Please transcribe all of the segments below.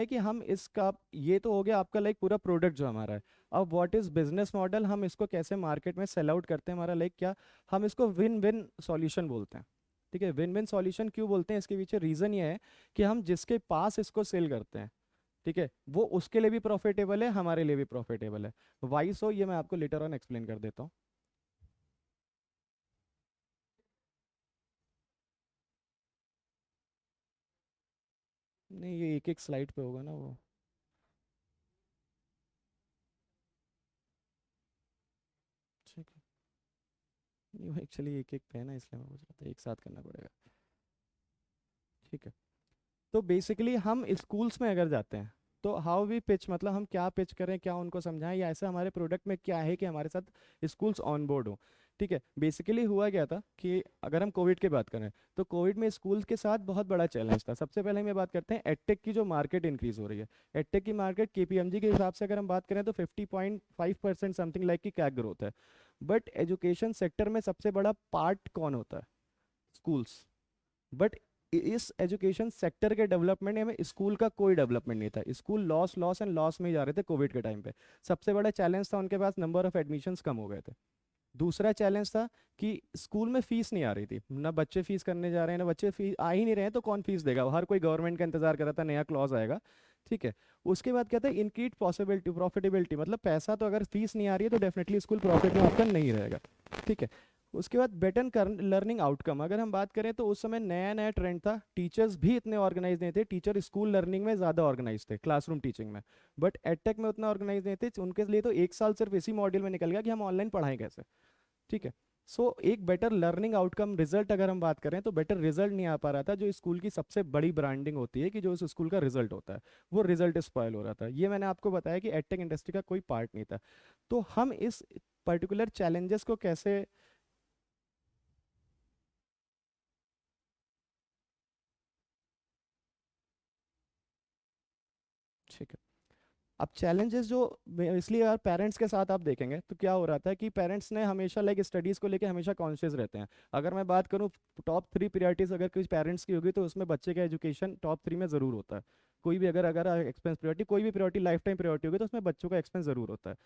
है कि हम इसका, ये तो हो गया आपका लाइक पूरा प्रोडक्ट जो हमारा है। अब व्हाट इज बिजनेस मॉडल, हम इसको कैसे मार्केट में सेल आउट करते हैं, हमारा लाइक क्या, हम इसको विन विन सॉल्यूशन बोलते हैं। ठीक है, विन विन सॉल्यूशन क्यों बोलते हैं, इसके पीछे रीजन ये है कि हम जिसके पास इसको सेल करते हैं, ठीक है, वो उसके लिए भी प्रॉफिटेबल है, हमारे लिए भी प्रॉफिटेबल है। वाई सो, ये मैं आपको लेटर ऑन एक्सप्लेन कर देता हूँ। नहीं, ये एक एक स्लाइड पे होगा ना वो। ठीक है, नहीं वो एक्चुअली एक एक पे है ना, इसलिए मैं पूछ रहा था, एक साथ करना पड़ेगा। ठीक है, तो बेसिकली हम स्कूल्स में अगर जाते हैं तो हाउ वी पिच, मतलब हम क्या पिच करें, क्या उनको समझाएं, या ऐसा हमारे प्रोडक्ट में क्या है कि हमारे साथ स्कूल्स ऑन बोर्ड हो। ठीक है, बेसिकली हुआ क्या था कि अगर हम कोविड की बात करें तो कोविड में स्कूल के साथ बहुत बड़ा चैलेंज था। सबसे पहले हम ये बात करते हैं एडटेक की जो मार्केट इंक्रीज हो रही है। एडटेक की मार्केट केपीएमजी के हिसाब से अगर हम बात करें तो 50.5% समथिंग लाइक की कैग ग्रोथ है। बट एजुकेशन सेक्टर में सबसे बड़ा पार्ट कौन होता है, स्कूल्स। बट इस एजुकेशन सेक्टर के डेवलपमेंट में स्कूल का कोई डेवलपमेंट नहीं था, school loss loss and loss में ही जा रहे थे कोविड के टाइम पे। सबसे बड़ा चैलेंज था उनके पास नंबर ऑफ एडमिशन्स कम हो गए थे। दूसरा चैलेंज था कि स्कूल में फीस नहीं आ रही थी, ना बच्चे फीस करने जा रहे हैं, ना बच्चे फीस आ ही नहीं रहे हैं, तो कौन फीस देगा, हर कोई गवर्नमेंट का इंतजार कर रहा था नया क्लॉज आएगा। ठीक है, उसके बाद क्या था, इनक्रीड पॉसिबिलिटी प्रॉफिटेबिलिटी, मतलब पैसा तो अगर फीस नहीं आ रही है तो डेफिनेटली स्कूल प्रॉफिट में आपका नहीं रहेगा। ठीक है, उसके बाद बेटर लर्निंग आउटकम अगर हम बात करें तो उस समय नया नया ट्रेंड था, टीचर्स भी इतने ऑर्गेनाइज नहीं थे, टीचर स्कूल लर्निंग में ज़्यादा ऑर्गेनाइज थे क्लासरूम टीचिंग में, बट एडटेक में उतना ऑर्गेनाइज नहीं थे। उनके लिए तो एक साल सिर्फ इसी मॉड्यूल में निकल गया कि हम ऑनलाइन पढ़ाएं कैसे। ठीक है, सो एक बेटर लर्निंग आउटकम रिजल्ट अगर हम बात करें तो बेटर रिजल्ट नहीं आ पा रहा था, जो स्कूल की सबसे बड़ी ब्रांडिंग होती है कि जो उस स्कूल का रिजल्ट होता है, वो रिजल्ट स्पॉयल हो रहा था। ये मैंने आपको बताया कि एडटेक इंडस्ट्री का कोई पार्ट नहीं था। तो हम इस पर्टिकुलर चैलेंजेस को कैसे, ठीक है, अब चैलेंजेस जो, इसलिए यार पेरेंट्स के साथ आप देखेंगे तो क्या हो रहा था कि पेरेंट्स ने हमेशा लाइक स्टडीज़ को लेके हमेशा कॉन्शियस रहते हैं। अगर मैं बात करूँ टॉप 3 प्रायोरिटीज़ अगर कुछ पेरेंट्स की होगी तो उसमें बच्चे का एजुकेशन टॉप 3 में ज़रूर होता है। कोई भी अगर अगर एक्सपेंस प्रायोरिटी, कोई भी प्रायोरिटी लाइफ टाइम प्रायोरिटी होगी तो उसमें बच्चों का एक्सपेंस ज़रूर होता है।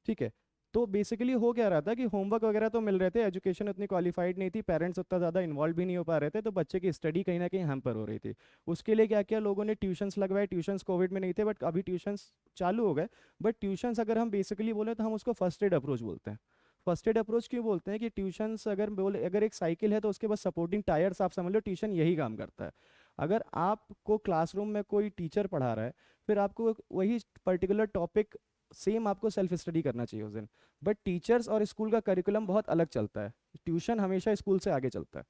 ठीक है, तो बेसिकली हो क्या रहा था कि होमवर्क वगैरह तो मिल रहे थे, एजुकेशन उतनी क्वालिफाइड नहीं थी, पेरेंट्स उतना ज़्यादा इन्वॉल्व भी नहीं हो पा रहे थे, तो बच्चे की स्टडी कहीं ना कहीं हैम्पर हो रही थी। उसके लिए क्या किया लोगों ने, ट्यूशन्स लगवाए। ट्यूशन्स कोविड में नहीं थे बट अभी ट्यूशन्स चालू हो गए। बट ट्यूशन्स अगर हम बेसिकली बोले तो हम उसको फर्स्ट एड अप्रोच बोलते हैं। फर्स्ट एड अप्रोच क्यों बोलते हैं कि ट्यूशन्स अगर बोले, अगर एक साइकिल है तो उसके बाद सपोर्टिंग टायर्स आप समझ लो, ट्यूशन यही काम करता है। अगर आपको क्लासरूम में कोई टीचर पढ़ा रहा है, फिर आपको वही पर्टिकुलर टॉपिक सेम आपको सेल्फ स्टडी करना चाहिए उस दिन। बट टीचर्स और स्कूल का करिकुलम बहुत अलग चलता है, ट्यूशन हमेशा स्कूल से आगे चलता है।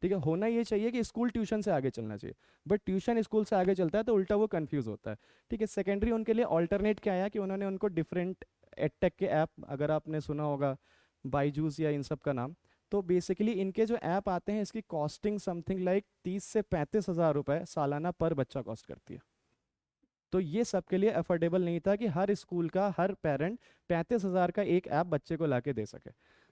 ठीक है, होना ये चाहिए कि स्कूल ट्यूशन से आगे चलना चाहिए, बट ट्यूशन स्कूल से आगे चलता है तो उल्टा वो कंफ्यूज होता है। ठीक है, सेकेंडरी उनके लिए ऑल्टरनेट क्या आया कि उन्होंने उनको डिफरेंट एडटेक के ऐप, अगर आपने सुना होगा बाईजूस या इन सब का नाम, तो बेसिकली इनके जो ऐप आते हैं इसकी कॉस्टिंग समथिंग लाइक 30 से 35 हज़ार रुपए सालाना पर बच्चा कॉस्ट करती है। तो ये सबके लिए अफोर्डेबल नहीं था कि हर स्कूल का हर पेरेंट 35 हज़ार का एक ऐप बच्चे को ला के दे सके।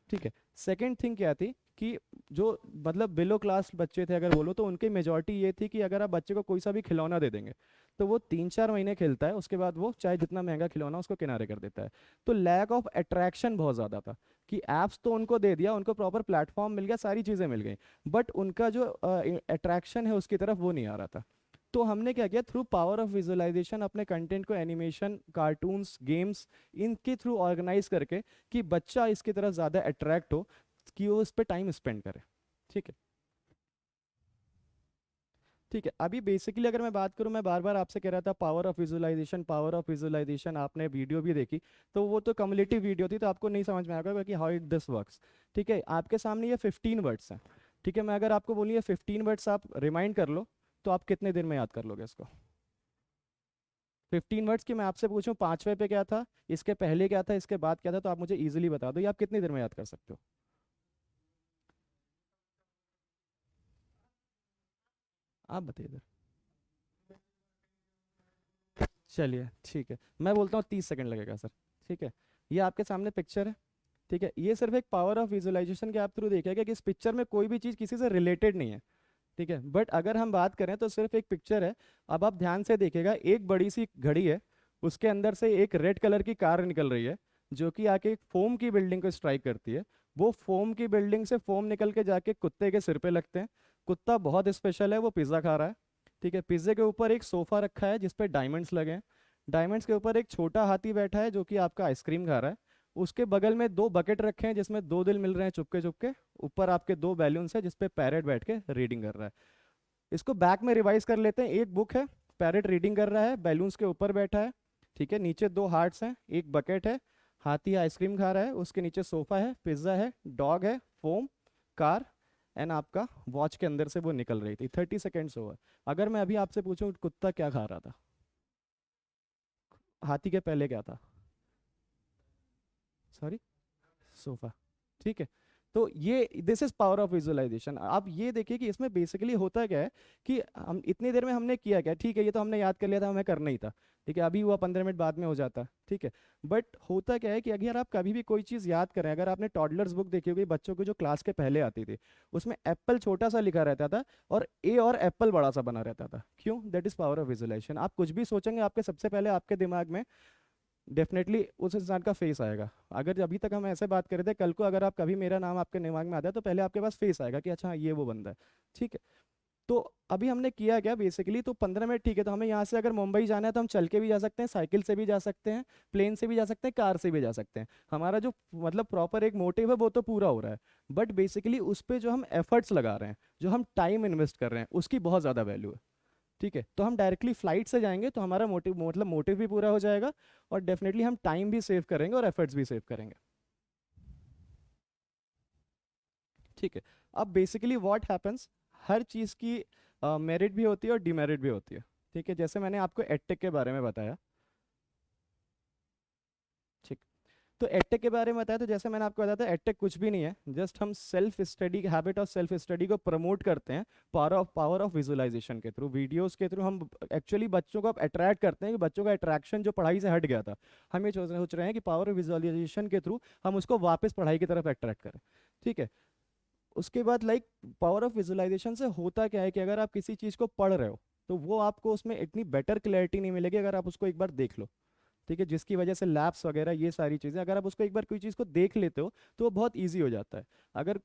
ठीक है, सेकेंड थिंग क्या थी कि जो मतलब बिलो क्लास बच्चे थे अगर बोलो तो उनकी मेजोरिटी ये थी कि अगर आप बच्चे को कोई सा भी खिलौना दे देंगे तो वो 3-4 महीने खेलता है, उसके बाद वो चाहे जितना महंगा खिलौना उसको किनारे कर देता है। तो लैक ऑफ अट्रैक्शन बहुत ज़्यादा था कि ऐप्स तो उनको दे दिया, उनको प्रॉपर प्लेटफॉर्म मिल गया, सारी चीज़ें मिल गई, बट उनका जो अट्रैक्शन है उसकी तरफ वो नहीं आ रहा था। तो हमने क्या किया, थ्रू पावर ऑफ विजुअलाइजेशन अपने कंटेंट को एनिमेशन, कार्टून्स, गेम्स, इनके थ्रू ऑर्गेनाइज करके कि बच्चा इसकी तरफ ज़्यादा अट्रैक्ट हो, कि वो इस पर टाइम स्पेंड करे। ठीक है, ठीक है, अभी बेसिकली अगर मैं बात करूं, मैं बार बार आपसे कह रहा था power of visualisation, power of visualisation, आपने वीडियो भी देखी, तो वो तो कम्युलेटिव वीडियो थी तो आपको नहीं समझ में आएगा कि हाउ इट दिस वर्क्स। ठीक है, आपके सामने ये 15 वर्ड्स हैं। ठीक है, मैं अगर आपको बोलिए 15 वर्ड्स आप रिमाइंड कर लो, तो आप कितने दिन में याद कर लोगे इसको। 15 वर्ड्स की मैं आपसे पूछूं, पांचवे पे क्या था, इसके पहले क्या था, इसके बाद क्या था, तो आप मुझे इजीली बता दो, ये आप कितनी देर में याद कर सकते हो। आप बताइए इधर। चलिए ठीक है, मैं बोलता हूँ 30 सेकंड लगेगा सर। ठीक है, ये आपके सामने पिक्चर है। ठीक है, ये सिर्फ एक पावर ऑफ विजुअलाइजेशन के आप थ्रू देखेगा कि इस पिक्चर में कोई भी चीज़ किसी से रिलेटेड नहीं है। ठीक है। बट अगर हम बात करें तो सिर्फ एक पिक्चर है। अब आप ध्यान से देखिएगा, एक बड़ी सी घड़ी है, उसके अंदर से एक रेड कलर की कार निकल रही है, जो कि आके एक फोम की बिल्डिंग को स्ट्राइक करती है। वो फोम की बिल्डिंग से फोम निकल के जाके कुत्ते के सिर पे लगते हैं। कुत्ता बहुत स्पेशल है, वो पिज़्ज़ा खा रहा है। ठीक है, पिज़्ज़े के ऊपर एक सोफा रखा है जिसपे डायमंड्स लगे हैं। डायमंड्स के ऊपर एक छोटा हाथी बैठा है जो कि आपका आइसक्रीम खा रहा है। उसके बगल में दो बकेट रखे हैं जिसमें दो दिल मिल रहे हैं चुपके चुपके। ऊपर आपके दो बैलून्स है जिसपे पैरेट बैठ के रीडिंग कर रहा है। इसको बैक में रिवाइज कर लेते हैं। एक बुक है, पैरेट रीडिंग कर रहा है, बैलून्स के ऊपर बैठा है। ठीक है, नीचे दो हार्ट्स हैं, एक बकेट है, हाथी आइसक्रीम खा रहा है, उसके नीचे सोफा है, पिज्ज़ा है, डॉग है, फोम, कार, एंड आपका वॉच के अंदर से वो निकल रही थी। 30 सेकेंड्स ओवर। अगर मैं अभी आपसे पूछूं कुत्ता क्या खा रहा था, हाथी के पहले क्या था? Sorry, sofa. ठीक है। तो ये this is power of visualisation. आप ये देखिए कि इसमें बेसिकली होता क्या है कि हम इतनी देर में हमने किया क्या, ठीक है ये तो हमने याद कर लिया था, हमें करना ही था। ठीक है, अभी हुआ 15 मिनट बाद में हो जाता। ठीक है। बट होता क्या है कि अगर आप कभी भी कोई चीज़ याद करें, अगर आपने टॉडलर्स बुक देखी होगी बच्चों की जो क्लास के पहले आती थी, उसमें एप्पल छोटा सा लिखा रहता था और ए और एप्पल बड़ा सा बना रहता था। क्यों? That is power of visualisation. आप कुछ भी सोचेंगे, आपके सबसे पहले आपके दिमाग में डेफिनेटली उस इंसान का फेस आएगा। अगर अभी तक हम ऐसे बात कर रहे थे, कल को अगर आप कभी मेरा नाम आपके दिमाग में आता है तो पहले आपके पास फेस आएगा कि अच्छा हाँ, ये वो बंदा है। ठीक है। तो अभी हमने किया क्या बेसिकली, तो 15 मिनट ठीक है, तो हमें यहाँ से अगर मुंबई जाना है तो हम चल के भी जा सकते हैं, साइकिल से भी जा सकते हैं, प्लेन से भी जा सकते हैं, कार से भी जा सकते हैं। हमारा जो मतलब प्रॉपर एक मोटिव है वो तो पूरा हो रहा है। बट बेसिकली उस पर जो हम एफर्ट्स लगा रहे हैं, जो हम टाइम इन्वेस्ट कर रहे हैं, उसकी बहुत ज़्यादा वैल्यू है। ठीक है, तो हम डायरेक्टली फ्लाइट से जाएंगे तो हमारा मोटिव भी पूरा हो जाएगा, और डेफिनेटली हम टाइम भी सेव करेंगे और एफर्ट्स भी सेव करेंगे। ठीक है। अब बेसिकली व्हाट हैपेंस, हर चीज़ की मेरिट भी होती है और डिमेरिट भी होती है। ठीक है, जैसे मैंने आपको एडटेक के बारे में बताया। ठीक। तो एडटेक के बारे में बताया, तो जैसे मैंने आपको बताया था एडटेक कुछ भी नहीं है, जस्ट हम self study, habit of self study को प्रमोट करते हैं पावर ऑफ विजुअलाइजेशन के थ्रू, वीडियोस के थ्रू। हम एक्चुअली बच्चों को अट्रैक्ट करते हैं कि बच्चों का अट्रैक्शन जो पढ़ाई से हट गया था, हम ये सोच रहे हैं कि पावर ऑफ विजुअलाइजेशन के थ्रू हम उसको वापस पढ़ाई की तरफ अट्रैक्ट करें। ठीक है। उसके बाद पावर ऑफ विजुअलाइजेशन से होता क्या है कि अगर आप किसी चीज़ को पढ़ रहे हो तो वो आपको उसमें इतनी बेटर क्लैरिटी नहीं मिलेगी अगर आप उसको एक बार देख लो। ठीक है, जिसकी वजह से लैप्स वगैरह ये सारी चीज़ें, अगर आप उसको एक बार कोई चीज़ को देख लेते हो तो वो बहुत ईजी हो जाता है। अगर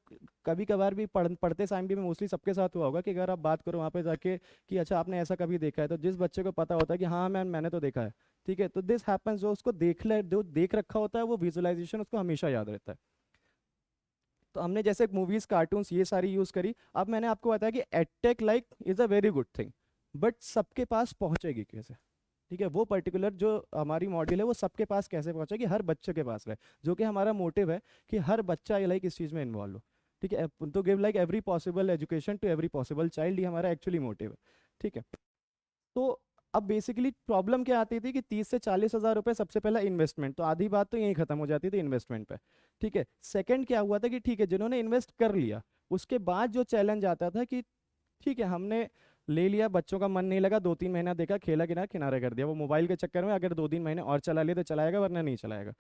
कभी कभार भी पढ़ते टाइम भी मोस्टली सबके साथ हुआ होगा कि अगर आप बात करो वहाँ पे जाके कि अच्छा आपने ऐसा कभी देखा है, तो जिस बच्चे को पता होता है कि हाँ मैंने तो देखा है। ठीक है, तो दिस हैपन्स, जो उसको जो देख रखा होता है वो विजुअलाइजेशन उसको हमेशा याद रहता है। तो हमने जैसे मूवीज कार्टून्स ये सारी यूज करी। अब मैंने आपको बताया कि edtech is a very good thing, but सबके पास पहुंचेगी कैसे? ठीक है, वो पर्टिकुलर जो हमारी मॉड्यूल है वो सबके पास कैसे पहुंचेगी, हर बच्चे के पास रहे, जो कि हमारा मोटिव है कि हर बच्चा इस चीज़ में इन्वॉल्व हो। ठीक है, तो give every possible education to every possible child, ये हमारा एक्चुअली मोटिव है। ठीक है। तो अब बेसिकली प्रॉब्लम क्या आती थी कि 30 से 40 हज़ार रुपए सबसे पहला इन्वेस्टमेंट, तो आधी बात तो यहीं खत्म हो जाती थी इन्वेस्टमेंट पे। ठीक है, सेकंड क्या हुआ था कि ठीक है जिन्होंने इन्वेस्ट कर लिया, उसके बाद जो चैलेंज आता था कि ठीक है हमने ले लिया, बच्चों का मन नहीं लगा, 2-3 महीना देखा, खेला किनारे किनारे कर दिया, वो मोबाइल के चक्कर में अगर 2-3 महीने और चला लिया तो चलाएगा वरना नहीं चलाएगा।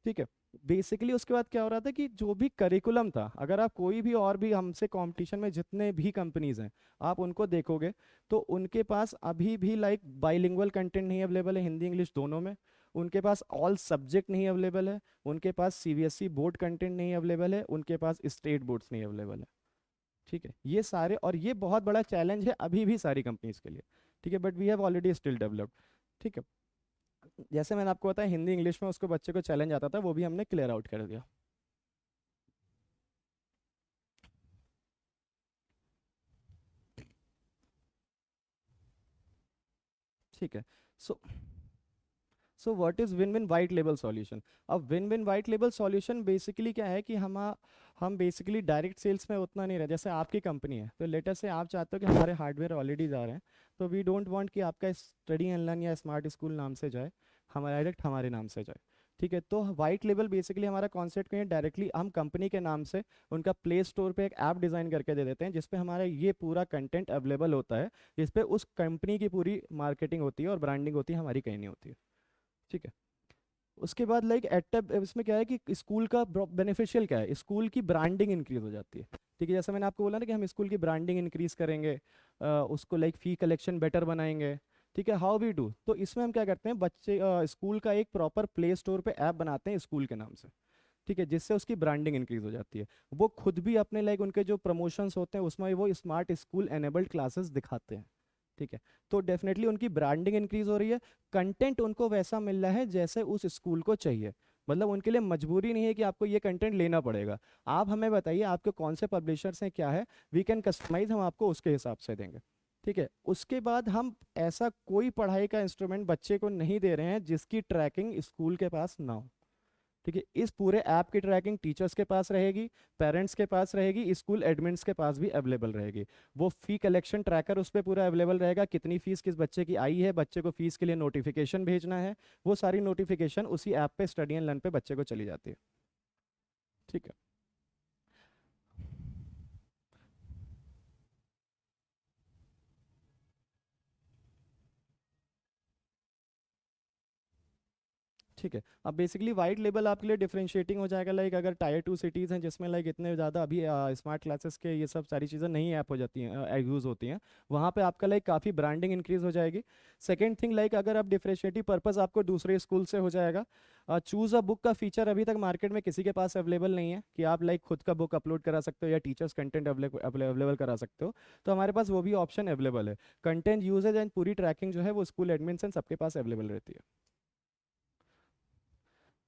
ठीक है। बेसिकली उसके बाद क्या हो रहा था कि जो भी करिकुलम था, अगर आप कोई भी और भी हमसे कंपटीशन में जितने भी कंपनीज हैं आप उनको देखोगे तो उनके पास अभी भी बाइलिंगुअल कंटेंट नहीं अवेलेबल है, हिंदी इंग्लिश दोनों में। उनके पास ऑल सब्जेक्ट नहीं अवेलेबल है, उनके पास सीबीएसई बोर्ड कंटेंट नहीं अवेलेबल है, उनके पास स्टेट बोर्ड्स नहीं अवेलेबल है। ठीक है, ये सारे, और ये बहुत बड़ा चैलेंज है अभी भी सारी कंपनीज के लिए। ठीक है, but we have already still developed. ठीक है। जैसे मैंने आपको बताया हिंदी इंग्लिश में उसको बच्चे को चैलेंज आता था, वो भी हमने क्लियर आउट कर दिया। ठीक है। So what is win win white label solution? अब win win white label solution basically क्या है कि हम बेसिकली डायरेक्ट सेल्स में उतना नहीं रहे। जैसे आपकी कंपनी है तो लेटर से आप चाहते हो कि हमारे हार्डवेयर ऑलरेडी जा रहे हैं, तो वी डोंट वांट कि आपका स्टडी एंड लर्न या स्मार्ट स्कूल नाम से जाए, हमारा डायरेक्ट हमारे नाम से जाए। ठीक है, तो वाइट लेबल बेसिकली हमारा कॉन्सेप्ट क्या है, डायरेक्टली हम कंपनी के नाम से उनका प्ले स्टोर पे एक ऐप डिज़ाइन करके दे देते हैं जिसपे हमारा ये पूरा कंटेंट अवेलेबल होता है, जिसपे उस कंपनी की पूरी मार्केटिंग होती है और ब्रांडिंग होती है, हमारी कहीं नहीं होती है। ठीक है। उसके बाद लाइक एट इसमें क्या है कि स्कूल का बेनिफिशियल क्या है, स्कूल की ब्रांडिंग इंक्रीज हो जाती है। ठीक है, जैसे मैंने आपको बोला ना कि हम स्कूल की ब्रांडिंग इंक्रीज करेंगे, उसको लाइक फी कलेक्शन बेटर बनाएंगे। ठीक है, हाउ वी डू, तो इसमें हम क्या करते हैं, बच्चे स्कूल का एक प्रॉपर प्ले स्टोर पे ऐप बनाते हैं स्कूल के नाम से। ठीक है, जिससे उसकी ब्रांडिंग इंक्रीज हो जाती है। वो खुद भी अपने लाइक उनके जो प्रमोशंस होते हैं उसमें वो स्मार्ट स्कूल एनेबल्ड क्लासेस दिखाते हैं। ठीक है, तो डेफिनेटली उनकी ब्रांडिंग इंक्रीज हो रही है। कंटेंट उनको वैसा मिल रहा है जैसे उस स्कूल को चाहिए। मतलब उनके लिए मजबूरी नहीं है कि आपको ये कंटेंट लेना पड़ेगा। आप हमें बताइए आपके कौन से पब्लिशर्स हैं, क्या है, वी कैन कस्टमाइज, हम आपको उसके हिसाब से देंगे। ठीक है, उसके बाद हम ऐसा कोई पढ़ाई का इंस्ट्रूमेंट बच्चे को नहीं दे रहे हैं जिसकी ट्रैकिंग स्कूल के पास ना हो। ठीक है, इस पूरे ऐप की ट्रैकिंग टीचर्स के पास रहेगी, पेरेंट्स के पास रहेगी, स्कूल एडमिन्स के पास भी अवेलेबल रहेगी। वो फी कलेक्शन ट्रैकर उस पर पूरा अवेलेबल रहेगा, कितनी फीस किस बच्चे की आई है, बच्चे को फीस के लिए नोटिफिकेशन भेजना है, वो सारी नोटिफिकेशन उसी ऐप पे स्टडी एंड लर्न पे बच्चे को चली जाती है। ठीक है। ठीक है, अब बेसिकली वाइट लेबल आपके लिए डिफरेंशिएटिंग हो जाएगा, लाइक अगर टायर टू सिटीज़ हैं जिसमें लाइक इतने ज़्यादा अभी स्मार्ट क्लासेस के ये सब सारी चीज़ें नहीं ऐप हो जाती हैं, यूज़ होती हैं, वहाँ पे आपका लाइक काफ़ी ब्रांडिंग इंक्रीज हो जाएगी। सेकेंड थिंग, लाइक अगर आप डिफरेंशिएटिव पर्पस आपको दूसरे स्कूल से हो जाएगा। चूज़ अ बुक का फीचर अभी तक मार्केट में किसी के पास अवेलेबल नहीं है कि आप लाइक खुद का बुक अपलोड करा सकते हो या टीचर्स कंटेंट अवेलेबल करा सकते हो। तो हमारे पास वो भी ऑप्शन अवेलेबल है। कंटेंट यूजेज एंड पूरी ट्रैकिंग जो है वो स्कूल एडमिन सबके पास अवेलेबल रहती है।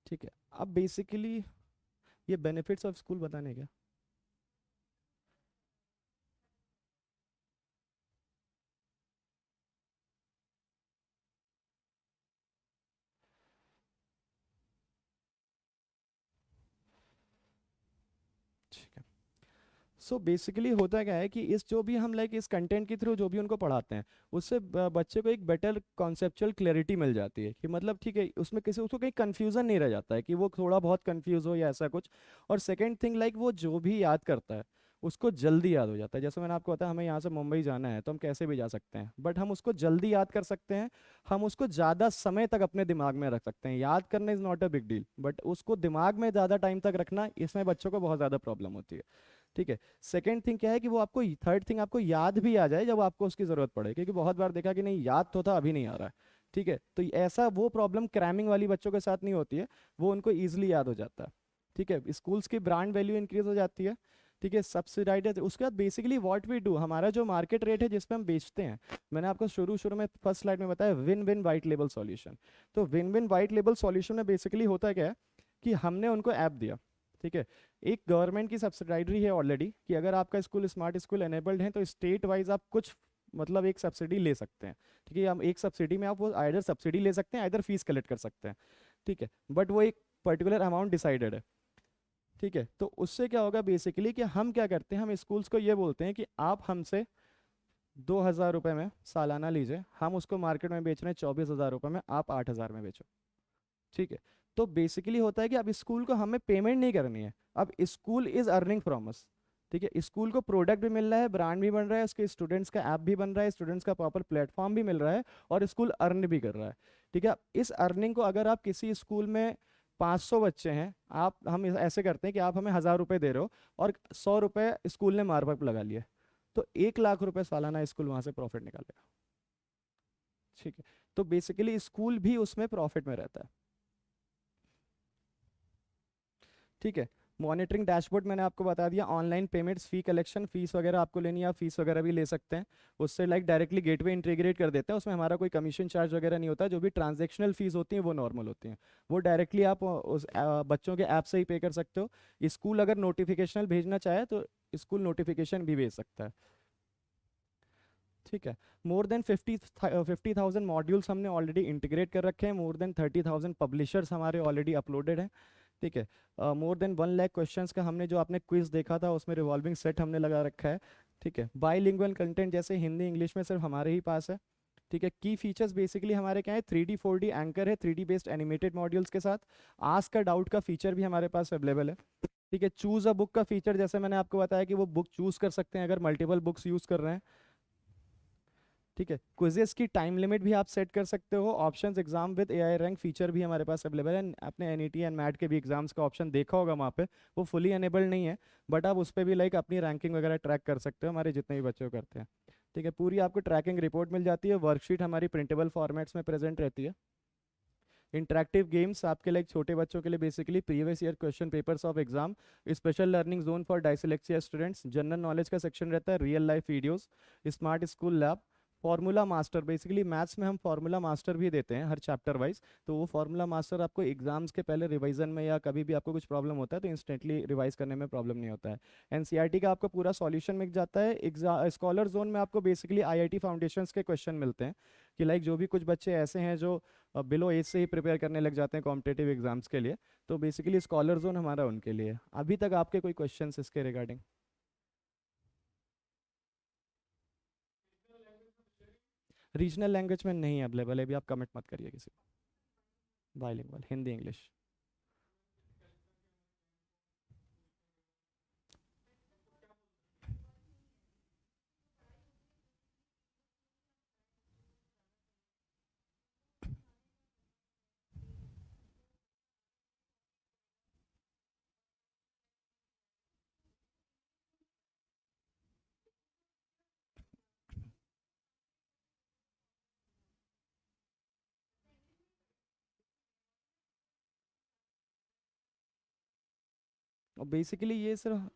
ठीक है, अब बेसिकली ये बेनिफिट्स ऑफ स्कूल बताने क्या। ठीक है, सो बेसिकली होता क्या है कि इस जो भी हम लाइक इस कंटेंट के थ्रू जो भी उनको पढ़ाते हैं, उससे बच्चे को एक बेटर कॉन्सेप्चुअल क्लैरिटी मिल जाती है कि मतलब ठीक है उसमें किसी उसको कहीं कंफ्यूजन नहीं रह जाता है कि वो थोड़ा बहुत कंफ्यूज हो या ऐसा कुछ। और सेकंड थिंग, लाइक वो जो भी याद करता है उसको जल्दी याद हो जाता है। जैसे मैंने आपको बताया, हमें यहाँ से मुंबई जाना है तो हम कैसे भी जा सकते हैं, बट हम उसको जल्दी याद कर सकते हैं। हम उसको ज़्यादा समय तक अपने दिमाग में रख सकते हैं। याद करना is not a big deal, but उसको दिमाग में ज़्यादा टाइम तक रखना, इसमें बच्चों को बहुत ज़्यादा प्रॉब्लम होती है। ठीक है, सेकंड थिंग क्या है कि वो आपको, थर्ड थिंग आपको याद भी आ जाए जब आपको उसकी ज़रूरत पड़े, क्योंकि बहुत बार देखा कि नहीं याद तो था अभी नहीं आ रहा है। ठीक है, तो ऐसा वो प्रॉब्लम क्रैमिंग वाली बच्चों के साथ नहीं होती है, वो उनको ईजिली याद हो जाता है। ठीक है, स्कूल्स की ब्रांड वैल्यू इंक्रीज हो जाती है। ठीक है, सब्सिडाइज, उसके बाद बेसिकली व्हाट वी डू, हमारा जो मार्केट रेट है जिस पे हम बेचते हैं, मैंने आपको शुरू शुरू में फर्स्ट स्लाइड में बताया win win white label solution. तो win win white label solution में बेसिकली होता क्या है कि हमने उनको ऐप दिया। ठीक है, एक गवर्नमेंट की सब्सिडाइडरी है ऑलरेडी कि अगर आपका स्कूल स्मार्ट स्कूल एनेबल्ड है तो स्टेट वाइज आप कुछ मतलब एक सब्सिडी ले सकते हैं। ठीक है, हम एक सब्सिडी में आप वो आइदर सब्सिडी ले सकते हैं, आइदर फीस कलेक्ट कर सकते हैं। ठीक है, बट वो एक पर्टिकुलर अमाउंट डिसाइडेड है। ठीक है, तो उससे क्या होगा बेसिकली कि हम क्या करते हैं, हम स्कूल्स को ये बोलते हैं कि आप हमसे 2,000 रुपये में सालाना लीजिए, हम उसको मार्केट में बेच रहे हैं 24,000 रुपये में, आप 8,000 में बेचो। ठीक है, तो बेसिकली होता है कि अब स्कूल को हमें पेमेंट नहीं करनी है, अब school is earning from us. ठीक है, स्कूल को प्रोडक्ट भी मिल रहा है, ब्रांड भी बन रहा है, उसके स्टूडेंट्स का ऐप भी बन रहा है, स्टूडेंट्स का प्रॉपर प्लेटफॉर्म भी मिल रहा है, और स्कूल अर्न भी कर रहा है। ठीक है, इस अर्निंग को अगर आप किसी स्कूल में 500 बच्चे हैं, आप हम ऐसे करते हैं कि आप हमें 1,000 रुपये दे रहे हो और 100 रुपये स्कूल ने मार्कअप लगा लिए, तो 1,00,000 रुपये सालाना स्कूल वहां से प्रॉफिट निकालेगा। ठीक है, तो बेसिकली स्कूल भी उसमें प्रॉफिट में रहता है। ठीक है, मॉनिटरिंग डैशबोर्ड मैंने आपको बता दिया, ऑनलाइन पेमेंट्स, फी कलेक्शन, फीस वगैरह आपको लेनी है आप फीस वगैरह भी ले सकते हैं। उससे लाइक डायरेक्टली गेटवे इंटीग्रेट कर देते हैं, उसमें हमारा कोई कमीशन चार्ज वगैरह नहीं होता, जो भी ट्रांजेक्शनल फीस होती हैं वो नॉर्मल होती हैं, वो डायरेक्टली आप उस बच्चों के ऐप से ही पे कर सकते हो। स्कूल अगर नोटिफिकेशनल भेजना चाहे तो स्कूल नोटिफिकेशन भी भेज सकता है। ठीक है, मोर देन 50,000 मॉड्यूल्स हमने ऑलरेडी इंटीग्रेट कर रखे हैं, मोर देन 30,000 पब्लिशर्स हमारे ऑलरेडी अपलोडेड हैं। ठीक है, मोर देन 1 लाख क्वेश्चंस का हमने जो आपने क्विज देखा था उसमें रिवॉल्विंग सेट हमने लगा रखा है। ठीक है, बाईलिंगुअल कंटेंट जैसे हिंदी इंग्लिश में सिर्फ हमारे ही पास है। ठीक है, की फीचर्स बेसिकली हमारे क्या है, 3D 4D एंकर है, 3D बेस्ड एनिमेटेड मॉड्यूल्स के साथ। आस्क का डाउट का फीचर भी हमारे पास अवेलेबल है। ठीक है, चूज अ बुक का फीचर, जैसे मैंने आपको बताया कि वो बुक चूज कर सकते हैं अगर मल्टीपल बुक्स यूज कर रहे हैं। ठीक है, क्विजेस की टाइम लिमिट भी आप सेट कर सकते हो। Options exam with AI rank feature भी हमारे पास अवेलेबल है। आपने एनईटी एंड मैट के भी एग्जाम्स का ऑप्शन देखा होगा वहाँ पे, वो फुली एनेबल्ड नहीं है, बट आप उस पर भी लाइक अपनी रैंकिंग वगैरह ट्रैक कर सकते हो, हमारे जितने भी बच्चे करते हैं। ठीक है, पूरी आपको ट्रैकिंग रिपोर्ट मिल जाती है, वर्कशीट हमारी प्रिंटेबल फॉर्मेट्स में प्रेजेंट रहती है। इंटरेक्टिव गेम्स आपके लाइक छोटे बच्चों के लिए basically previous year question papers of exam, special learning zone for dyslexia students, general knowledge का सेक्शन रहता है, real life videos, smart school lab, formula master. Basically maths में हम फॉर्मूला मास्टर भी देते हैं हर चैप्टर वाइज, तो वो फॉर्मूला मास्टर आपको एग्जाम्स के पहले रिवीजन में या कभी भी आपको कुछ प्रॉब्लम होता है तो इंस्टेंटली रिवाइज करने में प्रॉब्लम नहीं होता है। एनसीईआरटी का आपको पूरा सॉल्यूशन मिल जाता है। एग्जाम स्कॉलर जोन में आपको बेसिकली आईआईटी फाउंडेशंस के क्वेश्चन मिलते हैं, कि लाइक जो भी कुछ बच्चे ऐसे हैं जो बिलो एज से ही प्रिपेयर करने लग जाते हैं कॉम्पिटेटिव एग्जाम्स के लिए, तो बेसिकली स्कॉलर जोन हमारा उनके लिए है। अभी तक आपके कोई क्वेश्चंस इसके रिगार्डिंग? रीजनल लैंग्वेज में नहीं अवेलेबल है, अभी आप कमेंट मत करिए किसी को। Bilingual Hindi English. और बेसिकली ये सिर्फ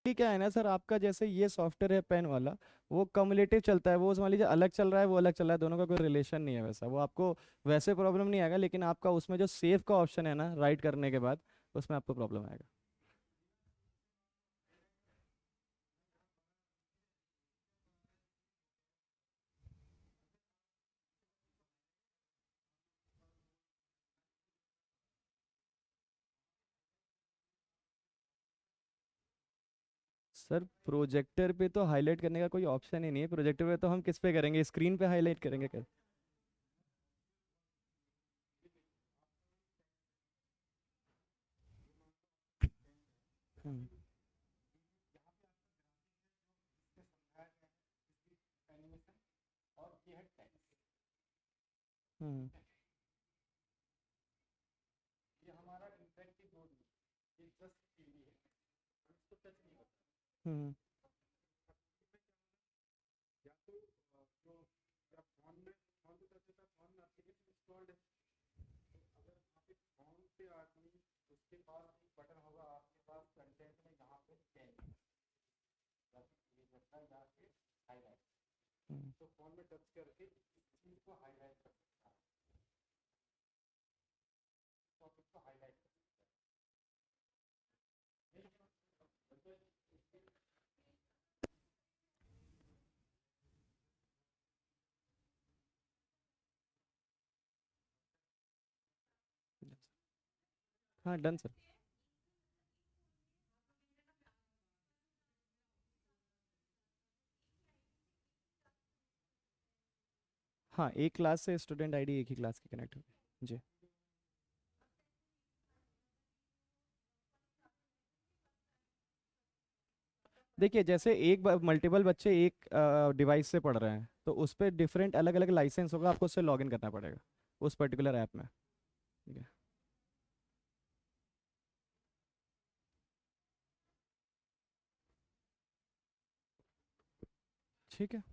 क्या है ना सर, आपका जैसे ये सॉफ्टवेयर है पेन वाला, वो कम्युलेटिव चलता है, वो मान लीजिए अलग चल रहा है वो अलग चल रहा है, दोनों का कोई रिलेशन नहीं है वैसा, वो आपको वैसे प्रॉब्लम नहीं आएगा, लेकिन आपका उसमें जो सेव का ऑप्शन है ना राइट करने के बाद, उसमें आपको प्रॉब्लम आएगा। सर प्रोजेक्टर पे तो हाईलाइट करने का कोई ऑप्शन ही नहीं है, प्रोजेक्टर पे तो हम किस पे करेंगे, स्क्रीन पे हाईलाइट करेंगे क्या? हम्म। हम्म। हम्म। हम्म। हाँ डन सर। हाँ एक क्लास से स्टूडेंट आईडी एक ही क्लास की कनेक्ट होगी जी। देखिए जैसे एक मल्टीपल बच्चे एक डिवाइस से पढ़ रहे हैं, तो उस पर डिफरेंट अलग अलग लाइसेंस होगा, आपको उससे लॉगिन करना पड़ेगा उस पर्टिकुलर ऐप में। ठीक है। ठीक है।